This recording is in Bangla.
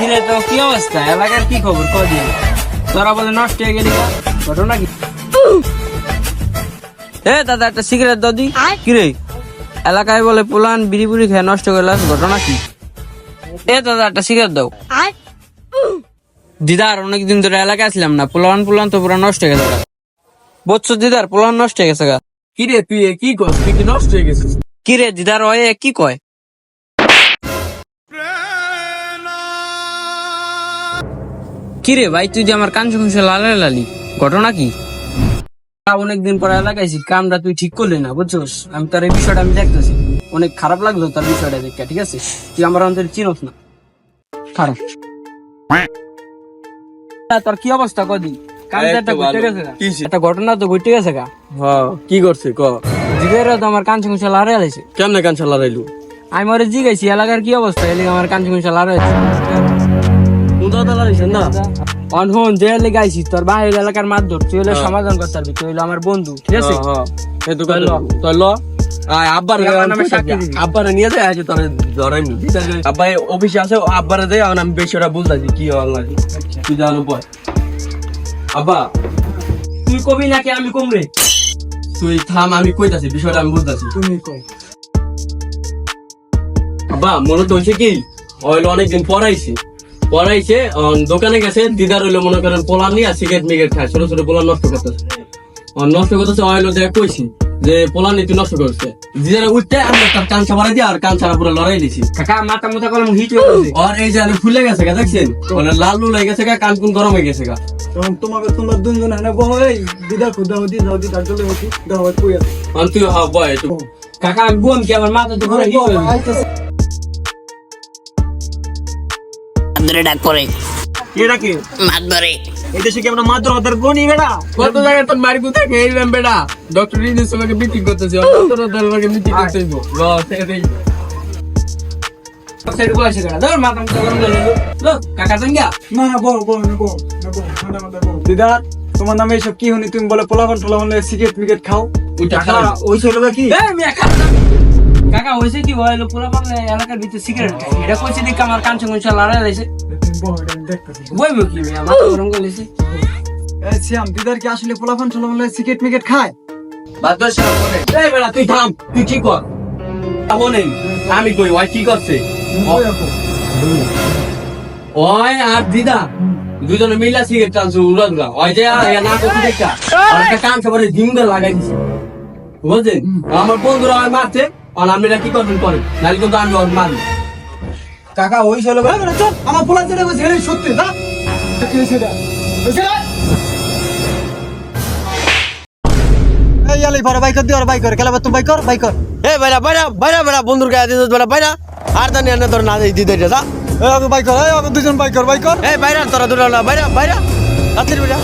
কিরে তো কি অবস্থা? এলাকার কি খবর? কদিন তোরা বলে নষ্ট হয়ে গেলি, ঘটনা কি? এ দাদা একটা সিগারেট দাও দি। কিরে এলাকায় বলে পোলান বিড়ি বুড়ি খেয়ে নষ্ট করলাম, ঘটনা কি? এ দাদা একটা সিগারেট দাও। দিদার অনেকদিন ধরে এলাকায় আসলাম না, পোলান তো পুরো নষ্ট হয়ে গেছে। বুঝছো দিদার, পোলান নষ্ট হয়ে গেছে গা। কিরে তুই কি কর? তুই কি নষ্ট হয়ে গেছিস? কিরে দিদার ওয়ে কি কয়? কিরে ভাই তুই যে আমার কাঞ্চু খুঁজে লালি, ঘটনা কি? অনেকদিন পরে লাগাইছি, কামটা তুই ঠিক করলি না, বুঝছোস? আমি তোর এই বিষয়টা আমি দেখতেছি, অনেক খারাপ লাগলো তোর বিষয়টা দেখে। ঠিক আছে, তুই আমার অন্তরে চিনোস না। খারাপ তোর কি অবস্থা? কদিন একটা ঘটে গেছে গা, একটা ঘটনা তো ঘটে গেছে গা। হ্যাঁ কি করছে ক? জিগেরও তো আমার কাঞ্চু খুঁজে লাড়ে আলাইছে। কেমনে কান চালা রাইলু? আমি ওরে জিগাইছি এলাকার কি অবস্থা, এদিকে আমার কাঞ্চু খুঁজে লাড়ে আছে। মুদা দালা দিছেন না? অনহন যে লেগে আইছি, তোর বাইরের এলাকার মাধ্যম তুই হলে সমাধান করতে পারবি, তুই হলো আমার বন্ধু। ঠিক আছে, এই তো কইলো তুই ল আয় আব্বার নামে সাক্ষী দিবি। আব্বারে নিয়ে যায় আজ তোরে ধরাইনি। আব্বা অফিসে আছে, আব্বারে দেই এখন আমি বিষয়টা বুঝতাছি কি হল লাগে। তুই জানো বল আব্বা, তুই কবি নাকি আমি কমরে? তুই থাম, আমি কইতাছি বিষয়টা আমি বুঝতাছি। তুমি কই? আব্বা মনে তো হচ্ছে কি হইলো অনেকদিন পড়াইছে দোকানে গেছে, দিদার হইলো মনে করেন পোলা নিয়ে সিগারেট মিগারেট খায়, ছোট ছোট পোলা নষ্ট করতেছে হইলো যে কইছি যে পোলা নিয়ে তুই নষ্ট করছে। দিদারে উঠতে আমরা তার কান ছাড়া দিয়ে আর কান ছাড়া পুরো লড়াই দিছি। কাকা মাথা মুথা কলম হিট হয়ে গেছে। আর এই যে আমি ফুলে গেছে গা, দেখছেন মানে লাল লুল হয়ে গেছে গা, কান কুন গরম হয়ে গেছে গা। তখন তোমরা দুজন এনে বহ, এই দিদা খুদাও দিদার চলে হতি দাও কই আছে আর তুই হ্যাঁ বয় একটু। কাকা আমি বোন কি আমার মাথা তো ঘুরে হিট হয়ে গেছে। ধরে ডাক পরে এটা কি মাত ধরে এই দেশে কি আমরা মাত্র হাতের গনি বেড়া কত জায়গায় তোর মারি কোথায় খেয়ে বেটা? ডক্টর রিনিস আমাকে মিটিং করতেছি, আমাকে মিটিং করতেই সাইড বসে গেল, ধর মাথা মুথা গরম করে লো। কাকা সঙ্গা না না বল বল না বল না বল না মাথা বল দিদার তোমার নামে এসব কি হনি? তুমি বলে পোলাপান সিগারেট মিগারেট খাও। টাকা ওই ছিল কি এই মিয়া কাকা, কাকা হইছে কি হইলো? পুরো পাগলে এলাকার ভিতরে সিগারেট খায়, এটা কইছে দেখি আমার কাঞ্চু মুঞ্চা লড়াই লাইছে। তুমি বহ, এটা আমি দেখতেছি। বইবো কি মিয়া, মাথা গরম করে লাইছে। এই শ্যাম দিদার কি আসলে পোলাপান সিগারেট মিগারেট খায়? বাদশা বলে এই বেটা তুই থাম, তুই কি কর বলেন আমি কই ওই কি করছে? ওই আর দিদা দুজনে মিলা সিগারেট টানছে উড়াদুরা, ওই যে না করতে দেখা আর একটা কান সবারে ডিম করে লাগাই দিছে, বুঝছেন? আমার বন্ধুরা আমার মারছে, আর আপনারা কি করবেন করেন, নাহলে কিন্তু আমি ওর মারবো। কাকা ওই ছিল চল আমার পোলা যেটা বলছে এটা সত্যি দা কি সেটা এই আলি ভরা বাইক দিও, বাইক কর খেলা তুমি বাইক কর এ বাইরা বাইরা বাইরা বাইরা বন্ধুর গায়ে দিতে বাইরা বাইরা আর জানি এনে তোর না দিতে যা এই বাইক কর, এই দুজন বাইক কর এ বাইরা তোরা দুটো বাইরা বাইরা রাত্রির বেলা